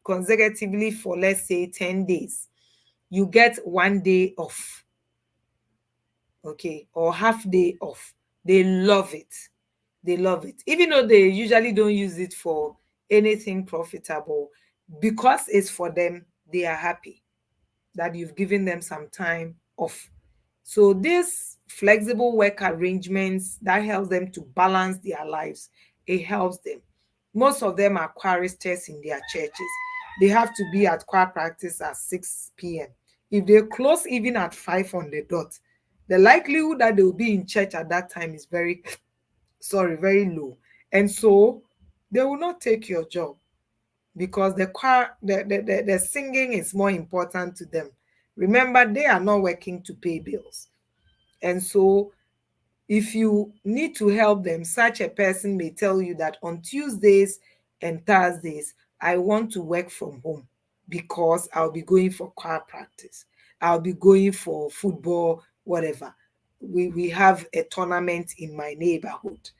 consecutively for, let's say, 10 days, you get 1 day off, okay, or half day off. They love it. They love it. Even though they usually don't use it for anything profitable, because it's for them, they are happy that you've given them some time off. So these flexible work arrangements that helps them to balance their lives, it helps them. Most of them are choristers in their churches. They have to be at choir practice at 6 p.m. If they close even at 5 on the dot, the likelihood that they will be in church at that time is very low. And so they will not take your job because the choir, the singing is more important to them. Remember, they are not working to pay bills. And so if you need to help them, such a person may tell you that on Tuesdays and Thursdays, I want to work from home because I'll be going for choir practice. I'll be going for football, whatever. We have a tournament in my neighborhood.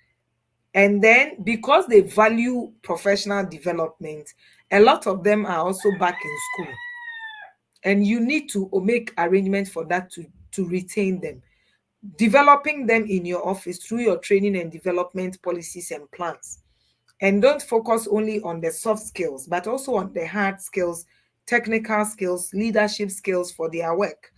And then because they value professional development, a lot of them are also back in school. And you need to make arrangements for that to retain them. Developing them in your office through your training and development policies and plans. And don't focus only on the soft skills, but also on the hard skills, technical skills, leadership skills for their work.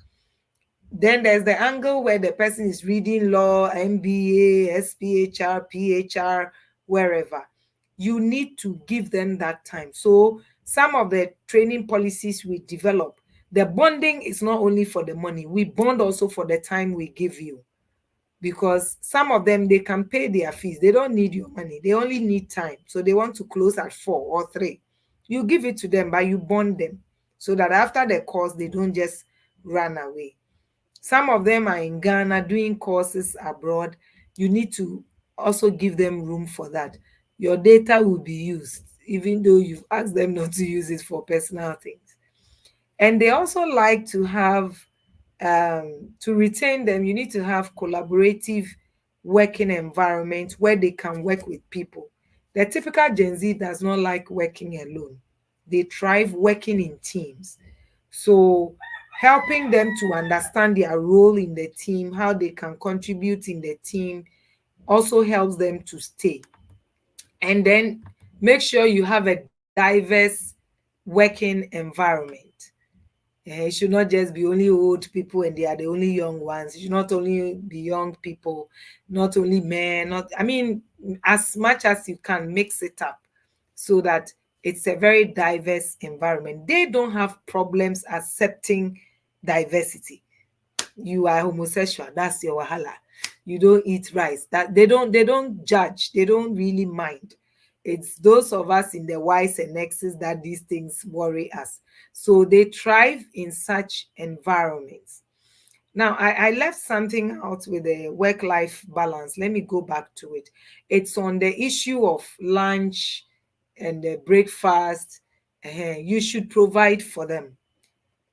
Then there's the angle where the person is reading law, MBA, SPHR, PHR, wherever. You need to give them that time. So some of the training policies we develop, the bonding is not only for the money. We bond also for the time we give you. Because some of them, they can pay their fees. They don't need your money. They only need time. So they want to close at 4 or 3. You give it to them, but you bond them so that after the course, they don't just run away. Some of them are in Ghana doing courses abroad. You need to also give them room for that. Your data will be used, even though you've asked them not to use it for personal things. And they also like to have, to retain them, you need to have collaborative working environment where they can work with people. The typical Gen Z does not like working alone. They thrive working in teams. So helping them to understand their role in the team, how they can contribute in the team, also helps them to stay. And then make sure you have a diverse working environment. It should not just be only old people and they are the only young ones. It should not only be young people, not only men, as much as you can mix it up so that it's a very diverse environment. They don't have problems accepting diversity. You are homosexual, that's your wahala. You don't eat rice. That they don't judge, they don't really mind. It's those of us in the Ys and X's that these things worry us. So they thrive in such environments. Now, I left something out with the work-life balance. Let me go back to it. It's on the issue of lunch and the breakfast. You should provide for them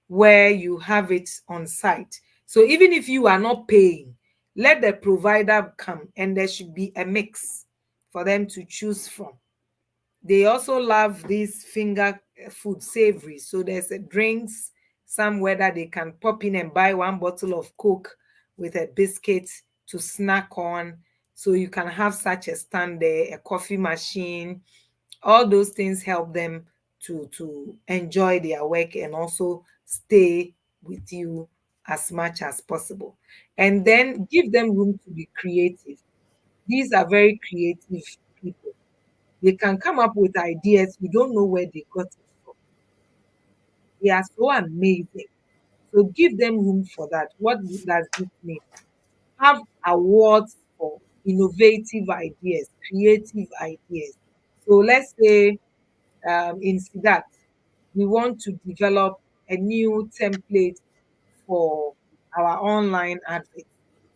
where you have it on site. So even if you are not paying, let the provider come and there should be a mix for them to choose from. They also love these finger food savory. So there's a drinks somewhere that they can pop in and buy 1 bottle of Coke with a biscuit to snack on. So you can have such a stand there, a coffee machine. All those things help them to enjoy their work and also stay with you as much as possible. And then give them room to be creative. These are very creative people. They can come up with ideas. You don't know where they got it from. They are so amazing. So give them room for that. What does this mean? Have awards for innovative ideas, creative ideas. So let's say in SIDAT, we want to develop a new template for our online adverts.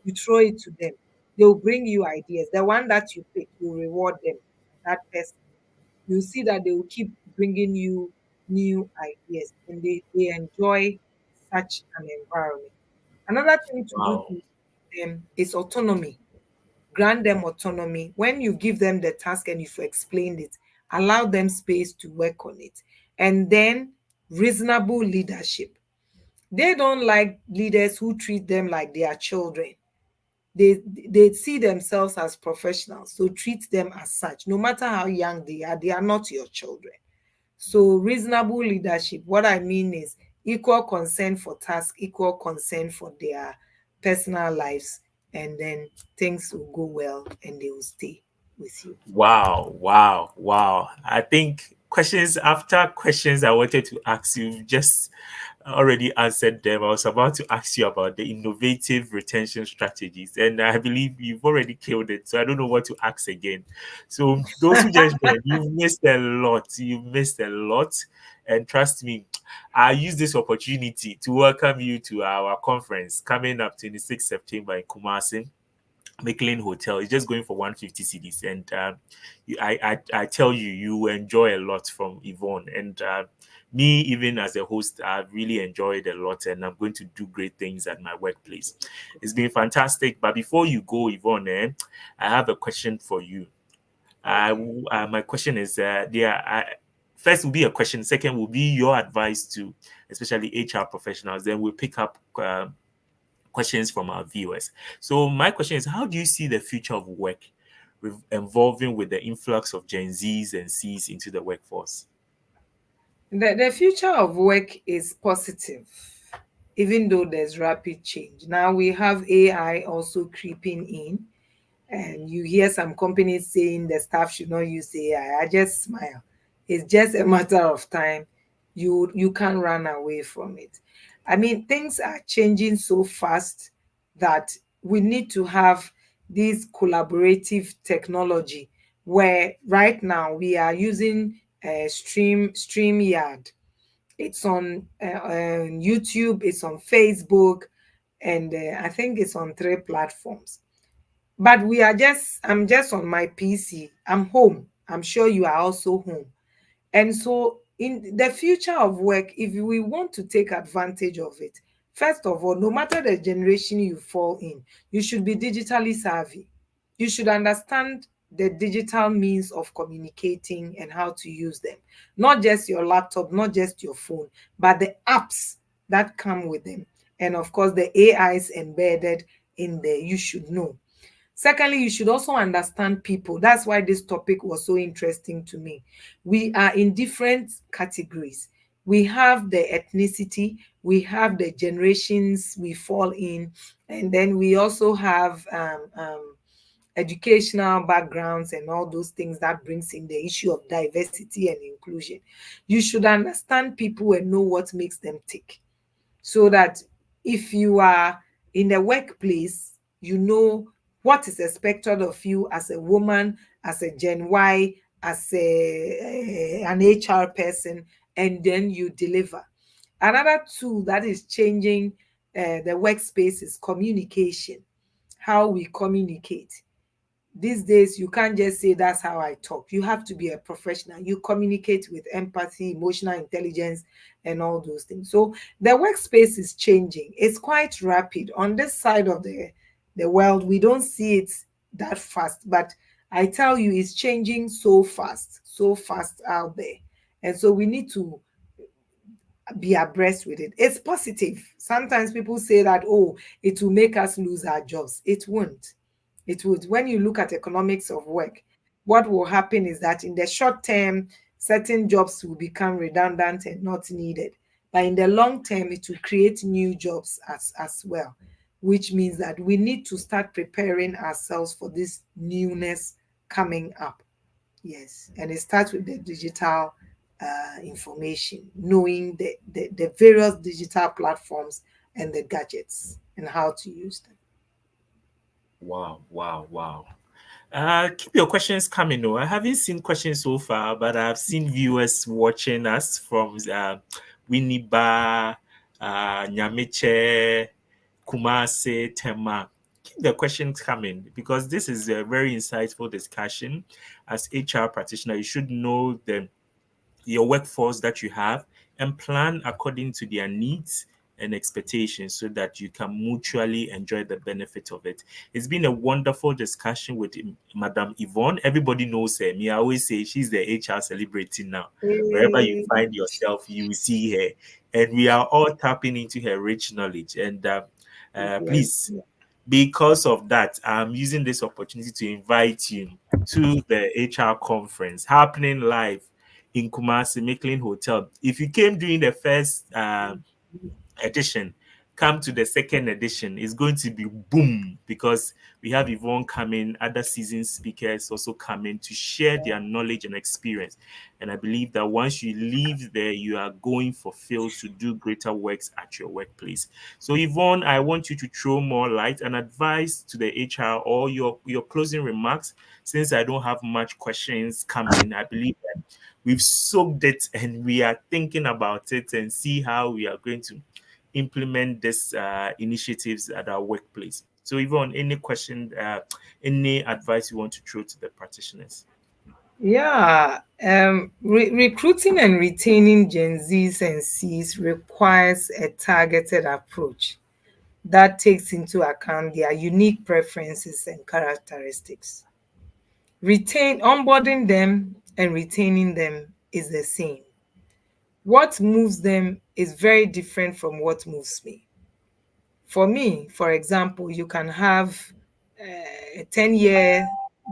You throw it to them. They'll bring you ideas. The one that you pick, you reward them, that person. You see that they will keep bringing you new ideas and they enjoy such an environment. Another thing to do Wow. to them is autonomy. Grant them autonomy. When you give them the task and you've explained it, allow them space to work on it. And then reasonable leadership. They don't like leaders who treat them like they are children. They see themselves as professionals, so treat them as such. No matter how young they are not your children. So reasonable leadership, what I mean is equal concern for task, equal concern for their personal lives, and then things will go well and they will stay with you. Wow, wow, wow. I think questions after questions I wanted to ask you, just already answered them. I was about to ask you about the innovative retention strategies, and I believe you've already killed it. So I don't know what to ask again. So those who just joined, you've missed a lot. You've missed a lot. And trust me, I use this opportunity to welcome you to our conference coming up 26th September in Kumasi. McLean Hotel is just going for 150 CDs, and I tell you, you will enjoy a lot from Yvonne. And me, even as a host, I've really enjoyed a lot, and I'm going to do great things at my workplace. It's been fantastic. But before you go, Yvonne, I have a question for you. Okay. My question is, first will be a question. Second will be your advice to, especially HR professionals. Then we'll pick up questions from our viewers. So my question is, how do you see the future of work evolving with the influx of Gen Zs and Cs into the workforce? The future of work is positive, even though there's rapid change. Now we have AI also creeping in, and you hear some companies saying the staff should not use AI. I just smile. It's just a matter of time. You can't run away from it. I mean, things are changing so fast that we need to have this collaborative technology where right now we are using StreamYard. It's on YouTube, it's on Facebook, and I think it's on 3 platforms. But I'm just on my PC. I'm home. I'm sure you are also home. And so, in the future of work, if we want to take advantage of it, first of all, no matter the generation you fall in, you should be digitally savvy. You should understand the digital means of communicating and how to use them. Not just your laptop, not just your phone, but the apps that come with them. And of course, the AIs embedded in there, you should know. Secondly, you should also understand people. That's why this topic was so interesting to me. We are in different categories. We have the ethnicity, we have the generations we fall in, and then we also have educational backgrounds and all those things that brings in the issue of diversity and inclusion. You should understand people and know what makes them tick, so that if you are in the workplace, you know what is expected of you as a woman, as a Gen Y, as an HR person, and then you deliver. Another tool that is changing the workspace is communication, how we communicate. These days you can't just say that's how I talk. You have to be a professional. You communicate with empathy, emotional intelligence, and all those things. So the workspace is changing. It's quite rapid on this side of the world. We don't see it that fast, but I tell you, it's changing so fast out there. And so we need to be abreast with it. It's positive. Sometimes people say that, oh, it will make us lose our jobs. It won't. It would. When you look at economics of work, what will happen is that in the short term, certain jobs will become redundant and not needed. But in the long term, it will create new jobs as well, which means that we need to start preparing ourselves for this newness coming up. Yes, and it starts with the digital information, knowing the various digital platforms and the gadgets and how to use them. Wow, wow, wow. Keep your questions coming. No, I haven't seen questions so far, but I've seen viewers watching us from Winneba, Nyameche, Kumase, Tema. Keep the questions coming because this is a very insightful discussion. As HR practitioner, you should know your workforce that you have and plan according to their needs and expectations so that you can mutually enjoy the benefit of it. It's been a wonderful discussion with Madam Yvonne. Everybody knows her. Me, I always say she's the HR celebrity now. Wherever you Eh, find yourself, you see her. And we are all tapping into her rich knowledge. And yes. please, because of that, I'm using this opportunity to invite you to the HR conference happening live in Kumasi, Micklin Hotel. If you came during the first edition, come to the second edition. It's going to be boom because we have Yvonne coming, other seasoned speakers also coming to share their knowledge and experience. And I believe that once you leave there, you are going fulfilled to do greater works at your workplace. So, Yvonne, I want you to throw more light and advice to the HR or your closing remarks. Since I don't have much questions coming, I believe that we've soaked it and we are thinking about it and see how we are going to implement these initiatives at our workplace. So, Yvonne, any question, any advice you want to throw to the practitioners? Yeah, recruiting and retaining Gen Zs and Cs requires a targeted approach that takes into account their unique preferences and characteristics. Onboarding them and retaining them is the same. What moves them is very different from what moves me. For me, for example, you can have a 10-year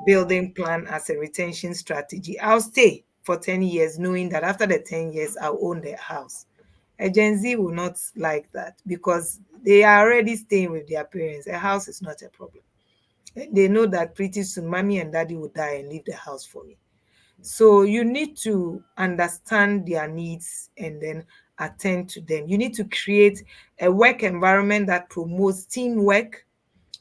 building plan as a retention strategy. I'll stay for 10 years knowing that after the 10 years, I'll own the house. A Gen Z will not like that because they are already staying with their parents. A house is not a problem. They know that pretty soon mommy and daddy will die and leave the house for me. So you need to understand their needs and then attend to them. You need to create a work environment that promotes teamwork,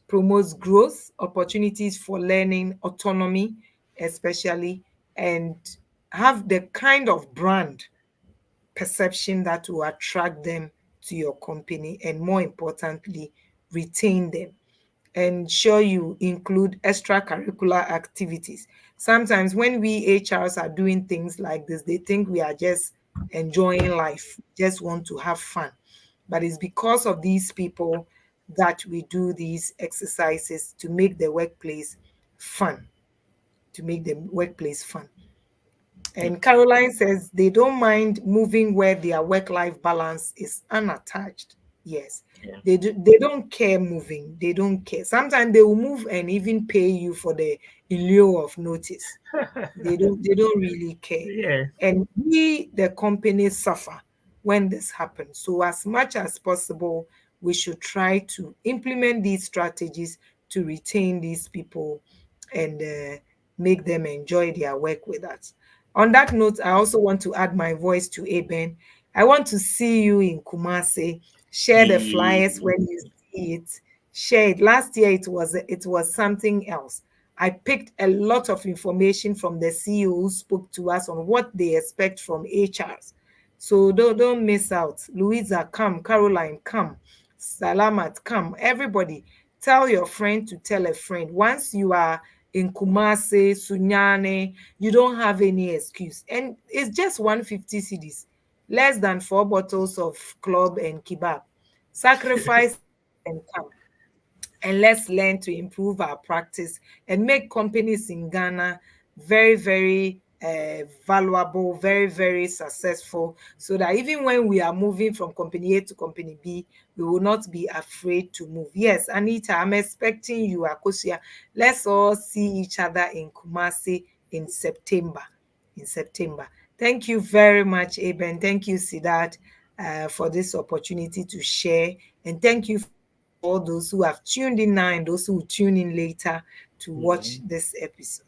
promotes growth, opportunities for learning, autonomy, especially, and have the kind of brand perception that will attract them to your company and, more importantly, retain them. Ensure you include extracurricular activities. Sometimes when we HRs are doing things like this, they think we are just enjoying life, just want to have fun. But it's because of these people that we do these exercises to make the workplace fun, to make the workplace fun. Yeah, And Caroline says they don't mind moving where their work-life balance is unattached. Yes. yeah. They don't care moving. They don't care. Sometimes they will move and even pay you for the in lieu of notice. They don't really care. Yeah, And we, the company, suffer when this happens. So as much as possible, we should try to implement these strategies to retain these people and make them enjoy their work with us. On that note, I also want to add my voice to Aben. I want to see you in Kumasi. Share the flyers yeah. when you see it. Share it. Last year it was something else. I picked a lot of information from the CEO who spoke to us on what they expect from HRs. So don't miss out. Louisa, come. Caroline, come. Salamat, come. Everybody, tell your friend to tell a friend. Once you are in Kumasi, Sunyane, you don't have any excuse. And it's just 150 cedis, less than 4 bottles of club and kebab. Sacrifice and come, and let's learn to improve our practice and make companies in Ghana very, very valuable, very, very successful, so that even when we are moving from company A to company B, we will not be afraid to move. Yes, Anita, I'm expecting you, Akosia. Let's all see each other in Kumasi in September. In September. Thank you very much, Aben. Thank you, Sidat, for this opportunity to share. And thank you for all those who have tuned in now and those who will tune in later to watch this episode.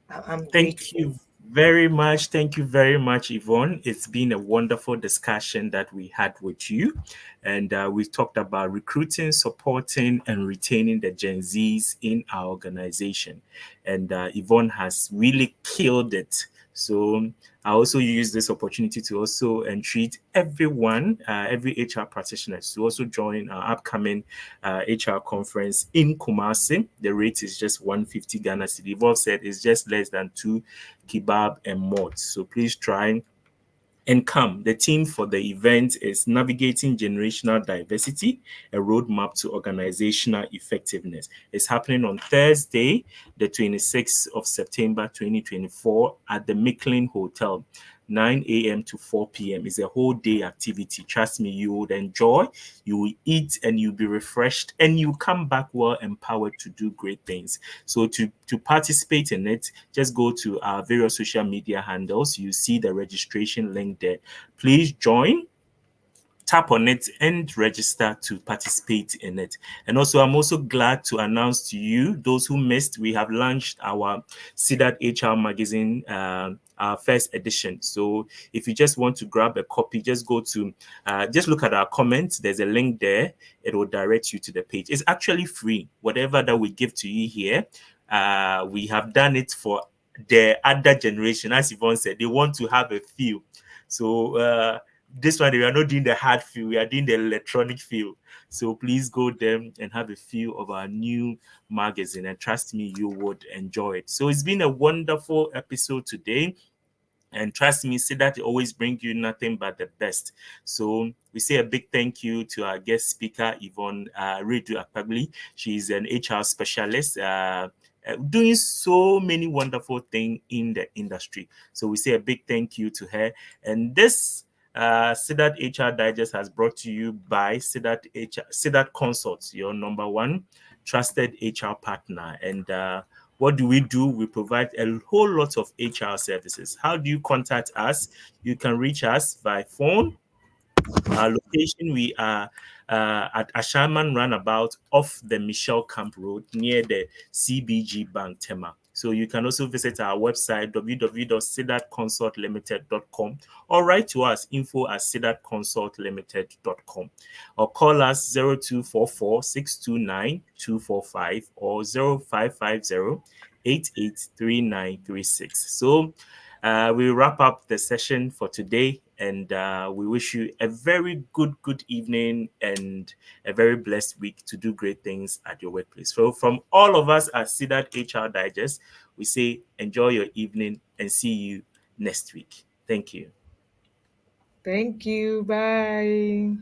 I'm Thank grateful. you very much. Thank you very much, Yvonne. It's been a wonderful discussion that we had with you. And we talked about recruiting, supporting, and retaining the Gen Zs in our organization. And Yvonne has really killed it. So I also use this opportunity to also entreat everyone, every HR practitioner, to also join our upcoming HR conference in Kumasi. The rate is just 150 Ghana cedi. Yvonne said it's just less than 2 kebab and more. So please try and come. The theme for the event is Navigating Generational Diversity, a Roadmap to Organizational Effectiveness. It's happening on Thursday, the 26th of September, 2024 at the Micklin Hotel. 9 a.m. to 4 p.m. It's a whole day activity. Trust me, you would enjoy, you will eat, and you'll be refreshed, and you come back well empowered to do great things. So to participate in it, just go to our various social media handles. You see the registration link there. Please join, tap on it, and register to participate in it. And also, I'm also glad to announce to you, those who missed, we have launched our 𝐀𝐝𝐦𝐢𝐬𝐬𝐢𝐨𝐧 magazine, our first edition. So if you just want to grab a copy, just go to, just look at our comments. There's a link there. It will direct you to the page. It's actually free. Whatever that we give to you here, we have done it for the other generation. As Yvonne said, they want to have a feel. So this one, we are not doing the hard feel, we are doing the electronic feel. So please go there and have a feel of our new magazine. And trust me, you would enjoy it. So it's been a wonderful episode today. And trust me, say that it always brings you nothing but the best. So we say a big thank you to our guest speaker, Yvonne Redu Akpagli. She's an HR specialist. Doing so many wonderful things in the industry. So we say a big thank you to her. And this 𝐀𝐝𝐦𝐢𝐬𝐢𝐬𝐢𝐸𝐻 HR Digest has brought to you by 𝐀𝐝𝐻R Consults, your number one trusted HR partner. And what do? We provide a whole lot of HR services. How do you contact us? You can reach us by phone. Our location, we are at Ashaman Roundabout off the Michelle Camp Road near the CBG Bank Tema. So you can also visit our website, www.𝐀𝐝𝐦𝐢𝐬𝐢𝐬𝐢𝐸𝐻.com, or write to us, info@𝐀𝐝𝐻Rconsultlimited.com, or call us 0244-629-245 or 0550-883936. So we wrap up the session for today, and we wish you a very good evening and a very blessed week to do great things at your workplace. So from all of us at 𝐀𝐝𝐻R HR Digest, we say enjoy your evening and see you next week. Thank you. Thank you. Bye.